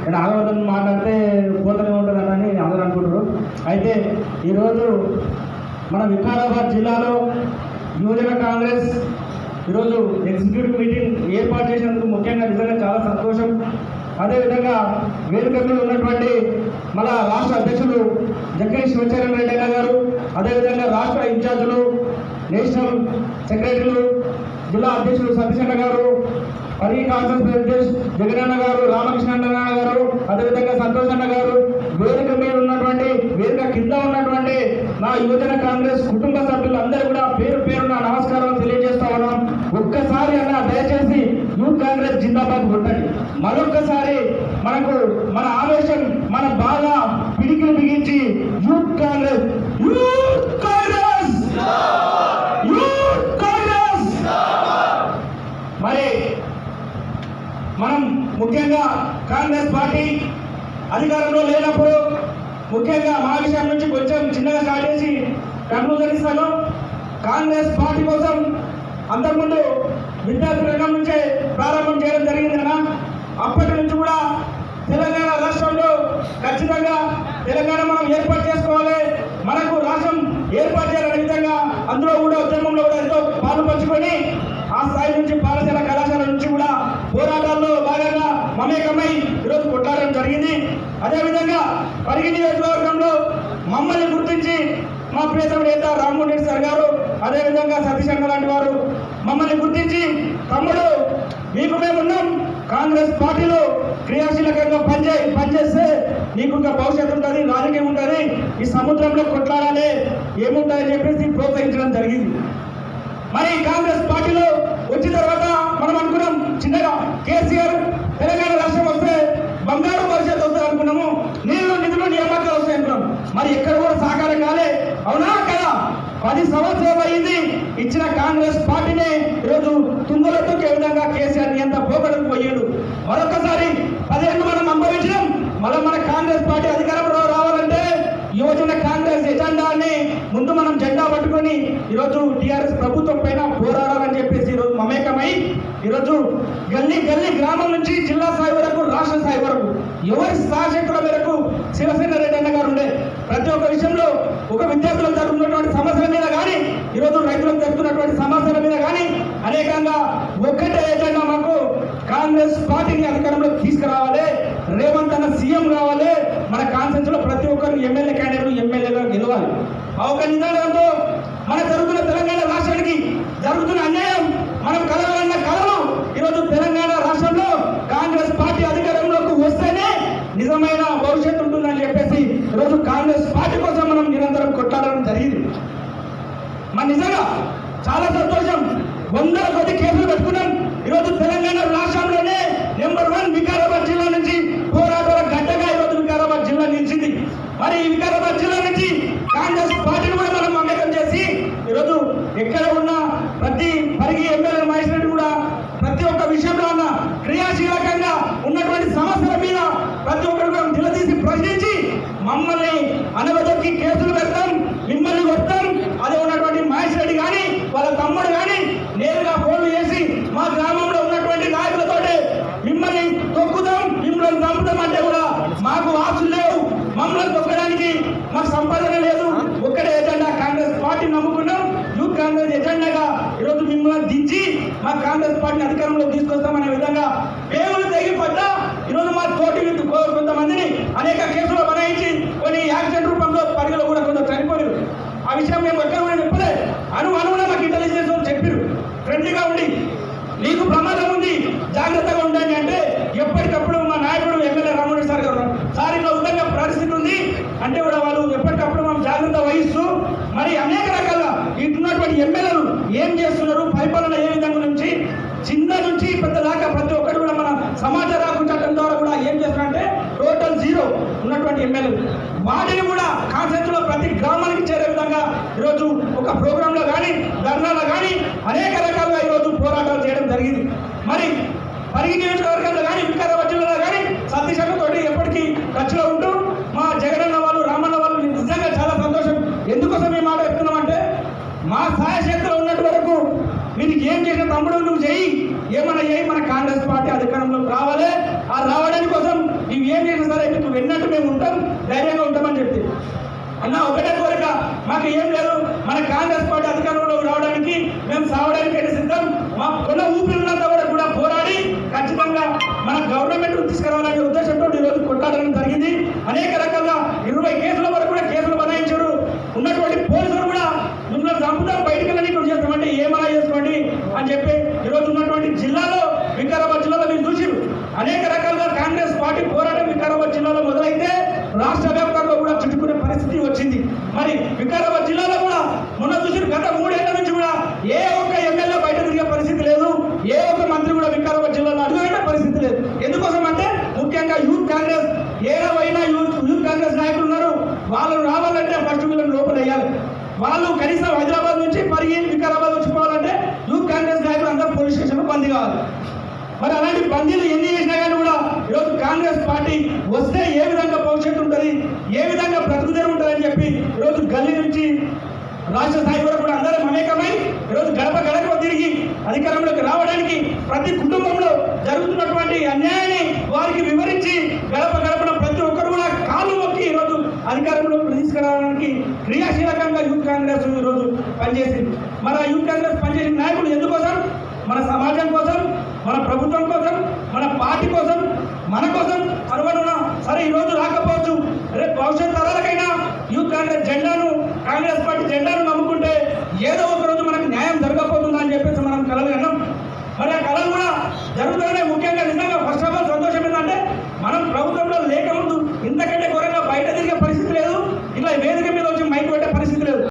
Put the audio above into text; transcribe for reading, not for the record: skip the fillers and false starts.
నేను ఆగవద్దని మాట్లాడితే పోతూనే ఉంటుందని అందరూ అనుకుంటారు. అయితే ఈరోజు మన వికారాబాద్ జిల్లాలో యువజన కాంగ్రెస్ ఈరోజు ఎగ్జిక్యూటివ్ మీటింగ్ ఏర్పాటు చేసినందుకు ముఖ్యంగా నిజంగా చాలా సంతోషం. అదేవిధంగా వేదిక మీద ఉన్నటువంటి మన రాష్ట్ర అధ్యక్షులు జక్కని శివచరణ్ రెడ్డి గారు, అదేవిధంగా రాష్ట్ర ఇన్ఛార్జులు, నేషనల్ సెక్రటరీలు, జిల్లా అధ్యక్షులు సతీష్ అన్న గారు, పరిగి కాన్ఫరెన్స్ ప్రెసిడెంట్ జగనన్న గారు, రామకృష్ణ అన్న గారు, అదేవిధంగా సంతోష్ అన్న గారు, వేదిక మీద ఉన్నటువంటి వేదిక కింద ఉన్నటువంటి నా యువజన కాంగ్రెస్ కుటుంబ సభ్యులు అందరూ కూడా పేరు పేరున నమస్కారాలు తెలియజేస్తా ఉన్నాం. ఒక్కసారి అన్న దయచేసి యూత్ కాంగ్రెస్ జిందాబాద్ కొట్టండి. మరొక్కసారి మన ఆవేశం, మన బాధ పిడికిలు బిగించి youth Congress youth Congress youth Congress. మరి మనం ముఖ్యంగా కాంగ్రెస్ పార్టీ అధికారంలో లేనప్పుడు ముఖ్యంగా మా విషయం నుంచి కొంచెం చిన్నగా స్టార్ట్ చేసి కన్క్లూజన్ ఇస్తాను. కాంగ్రెస్ పార్టీ కోసం అంతకుముందు విద్యార్థి రంగం నుంచే ప్రారంభం చేయడం జరిగింది కదా. అప్పటి నుంచి కూడా తెలంగాణ రాష్ట్రంలో ఖచ్చితంగా తెలంగాణ మనం ఏర్పాటు చేసుకోవాలి, మనకు రాష్ట్రం ఏర్పాటు చేయాలనే విధంగా అందులో కూడా ఉద్యమంలో కూడా ఎంతో పాలు పంచుకొని ఆ స్థాయి నుంచి పాఠశాల కళాశాల నుంచి కూడా పోరాటాల్లో భాగంగా మమేకమై ఈరోజు కొట్లాడడం జరిగింది. అదేవిధంగా పరిగి నియోజకవర్గంలో మమ్మల్ని గుర్తించి మా ప్రియతమ నేత రామ్మోహన్ రెడ్డి సార్ గారు, అదేవిధంగా సతీష్ అన్న లాంటి వారు మమ్మల్ని గుర్తించి, తమ్ముడు మీకు మేమున్నాం, కాంగ్రెస్ పార్టీలో క్రియాశీలకంగా పనిచేస్తే నీకు ఇంకా భవిష్యత్తు ఉంటుంది, రాజకీయం ఉంటుంది, ఈ సముద్రంలో కొట్లాడాలి ఏముంటాయని చెప్పేసి ప్రోత్సహించడం జరిగింది. మరి కాంగ్రెస్ పార్టీలో వచ్చిన తర్వాత మనం అనుకున్నాం చిన్నగా కేసీఆర్ తెలంగాణ రాష్ట్రం వస్తే బంగారు భవిష్యత్తు వస్తుంది అనుకున్నాము, నిధులు నియామకాలు వస్తాయి అనుకున్నాం. మరి ఎక్కడ కూడా సహకారం కాలే, అవునా కదా? 10 సంవత్సరాలు అయింది ఇచ్చిన కాంగ్రెస్ పార్టీనే ఈరోజు తుంగలొట్టుకే విధంగా కేసీఆర్ ఎంత పోగొడుకు పోయాడు. మరొకసారి 10 ఏళ్ళు మనం అనుభవించడం, మళ్ళీ మన కాంగ్రెస్ పార్టీ అధికారంలో రావాలంటే యువజన కాంగ్రెస్ ఎజెండాని ముందు మనం జెండా పట్టుకొని ఈరోజు టీఆర్ఎస్ ప్రభుత్వం పైన పోరాడాలని చెప్పేసి ఈరోజు మమేకమై ఈరోజు గల్లీ గ్రామం నుంచి జిల్లా స్థాయి వరకు, రాష్ట్ర స్థాయి వరకు ఎవరి సాశక్తుల మేరకు శివసేన రెడ్డి అన్న గారు ఉండే ప్రతి ఒక్క విషయంలో ఒక విద్యార్థులకు జరుగుతున్నటువంటి సమస్యల మీద కానీ, ఈరోజు రైతులకు జరుగుతున్నటువంటి సమస్యల మీద కానీ అనేకంగా ఒక్కటే ఎజెండా, మాకు కాంగ్రెస్ పార్టీని అధికారంలో తీసుకురావాలి, రేవంత్ అన్న సీఎం కావాలి, మన కాన్ఫరెన్స్ లో ప్రతి ఒక్కరు ఎమ్మెల్యే క్యాండిడేట్లు ఎమ్మెల్యేగా గెలవాలి. ఆ ఒక నినాదంతో మన జరుగుతున్న తెలంగాణ రాష్ట్రానికి జరుగుతున్న అన్యాయం, మనం కలవాలన్న కలలు ఈరోజు తెలంగాణ రాష్ట్రంలో కాంగ్రెస్ పార్టీ అధికారంలోకి వస్తేనే నిజమైన భవిష్యత్తు ఉంటుందని చెప్పేసి ఈరోజు కాంగ్రెస్ పార్టీ కోసం మనం నిరంతరం కొట్లాడడం జరిగింది. మన నిజంగా చాలా సంతోషం. 100 కొద్ది కేసులు పెట్టుకున్నాం. ఈరోజు తెలంగాణ రాష్ట్రంలోనే నెంబర్ 1 వికారాబాద్ జిల్లా నుంచి పోరాటాల గడ్డగా ఈరోజు వికారాబాద్ జిల్లా నిలిచింది. మరి ఈ వికారాబాద్ జిల్లా నుంచి కాంగ్రెస్ పార్టీని కూడా మనం మమేకం చేసి ఈరోజు ఎక్కడ ఉన్న ప్రతి పరిగి ఎమ్మెల్యే మహేశ్వరుడు కూడా ప్రతి ఒక్క విషయంలో ఉన్న క్రియాశీలకంగా ఉన్నటువంటి సమస్యల మీద ప్రతి ఒక్కరు కూడా నిలదీసి ప్రశ్నించి మమ్మల్ని అనవదొక్కి కేసులు పెడతాం, మిమ్మల్ని కొడతాం, అదే ఉన్నటువంటి మహేష్ రెడ్డి కానీ వాళ్ళ తమ్ముడు కానీ నేరుగా ఫోన్లు చేసి మా గ్రామంలో ఉన్నటువంటి నాయకులతోటి మిమ్మల్ని తొక్కుతాం, మిమ్మల్ని చంపుతాం అంటే కూడా మాకు ఆశలు లేవు, మమ్మల్ని తొక్కడానికి మాకు సంపాదన లేదు, ఒక్కడే ఎజెండా కాంగ్రెస్ పార్టీ నమ్ముకున్నాం, యూత్ కాంగ్రెస్ ఎజెండాగా ఈరోజు మిమ్మల్ని దించి మా కాంగ్రెస్ పార్టీని అధికారంలో తీసుకొస్తామనే విధంగా పేగులు తెగిపడ్డా ఈరోజు మా తోటి కొంతమందిని అనేక కేసులు బనాయించి కొన్ని యాక్సిడెంట్ రూపంలో పరిగలో కూడా కొంచెం చనిపోయారు. ఆ విషయం మేము ఎక్కడ కూడా చెప్పలే, అనువునా మాకు ఇంటెలిజెన్స్ వాళ్ళు చెప్పారు, ఫ్రెండ్లీగా ఉండి నీకు ప్రమాదం ఉంది జాగ్రత్తగా ఉండండి అంటే ఎప్పటికప్పుడు మా నాయకుడు ఎమ్మెల్యే రామ్మోహన్ సార్ గారు సార్ ఇట్లా ఉదంగా పరిస్థితి ఉంది అంటే కూడా వాళ్ళు ఎప్పటికప్పుడు మనం జాగ్రత్త వహిస్తూ మరి అనేక రకాల ఇటున్నటువంటి ఎమ్మెల్యేలు ఏం చేస్తున్నారు, పరిపాలన ఏ విధంగా నుంచి చిన్న నుంచి పెద్ద దాకా ప్రతి ఒక్కరు కూడా మన సమాచార హక్కు చట్టం ద్వారా కూడా ఏం చేస్తున్నారంటే టోటల్ 0 ఉన్నటువంటి ఎమ్మెల్యేలు వాటిని కూడా కాన్సెప్ట్ లో ప్రతి గ్రామానికి చేరే విధంగా ఈరోజు ఒక ప్రోగ్రాంలో కానీ ధర్నాలో కానీ అనేక రకాలుగా ఈరోజు పోరాటాలు చేయడం జరిగింది. మరి పరిగి నియోజకవర్గంలో కానీ వికారాబాద్ జిల్లాలో కానీ సతీష్ అన్నతో ఎప్పటికీ టచ్లో ఉంటూ మా జగనన్న వాళ్ళు రామన్న వాళ్ళు నిజంగా చాలా సంతోషం. ఎందుకోసం ఈ మాట చెప్తున్నామంటే మా సాయశక్తిలో ఉన్నట్టు వరకు మీకు ఏం చేసిన తమ్ముడు నువ్వు చేయి, ఏమన్నా చేయి, మన కాంగ్రెస్ పార్టీ అధికారంలోకి రావాలి. ఆ రావడానికి కోసం నువ్వు ఏం వాళ్ళు రావాలంటే ఫస్ట్ వీళ్ళని లోపల వేయాలి. వాళ్ళు కనీసం హైదరాబాద్ నుంచి పరిగి వికారాబాద్ వచ్చి పోవాలంటే యూత్ కాంగ్రెస్ నాయకులు అందరూ పోలీస్ స్టేషన్లో బందీ కావాలి. మరి అలాంటి బందీలు ఎన్ని చేసినా కానీ కూడా ఈరోజు కాంగ్రెస్ పార్టీ వస్తే ఏ విధంగా భవిష్యత్తు ఉంటుంది, ఏ విధంగా బ్రతుకుదేరు ఉంటుందని చెప్పి ఈరోజు గల్లీ నుంచి రాష్ట్ర స్థాయి వరకు కూడా అందరం మమేకమై ఈరోజు గడప గడప తిరిగి అధికారంలోకి రావడానికి ప్రతి కుటుంబంలో జరుగుతున్నటువంటి అన్యాయాన్ని వారికి వివరించి గడప గడపన ప్రతి ఒక్కరు కూడా కాలు మొక్కి ఈరోజు అధికారంలోకి తీసుకురావడానికి క్రియాశీలకంగా యూత్ కాంగ్రెస్ ఈరోజు పనిచేసింది. మన యూత్ కాంగ్రెస్ పనిచేసిన నాయకులు ఎందుకోసం? మన సమాజం కోసం, మన ప్రభుత్వం కోసం, మన పార్టీ కోసం, మన కోసం అనుకున్నాం. సరే ఈరోజు రాకపోవచ్చు, రేపు భవిష్యత్ తరాలకైనా యూత్ కాంగ్రెస్ జెండాను, కాంగ్రెస్ పార్టీ జెండాను నమ్ముకుంటే ఏదో ఒక రోజు మనకు న్యాయం జరగకపోతుందా అని చెప్పేసి మనం కలలు అన్నాం. మరి ఆ కళలు కూడా జరుగుతున్నాయి. ముఖ్యంగా నిజంగా ఫస్ట్ ఆఫ్ ఆల్ సంతోషం ఏంటంటే మనం ప్రభుత్వంలో లేకముందు ఇంతకంటే ఘోరంగా బయట తిరిగే పరిస్థితి లేదు. ఇట్లా వేదిక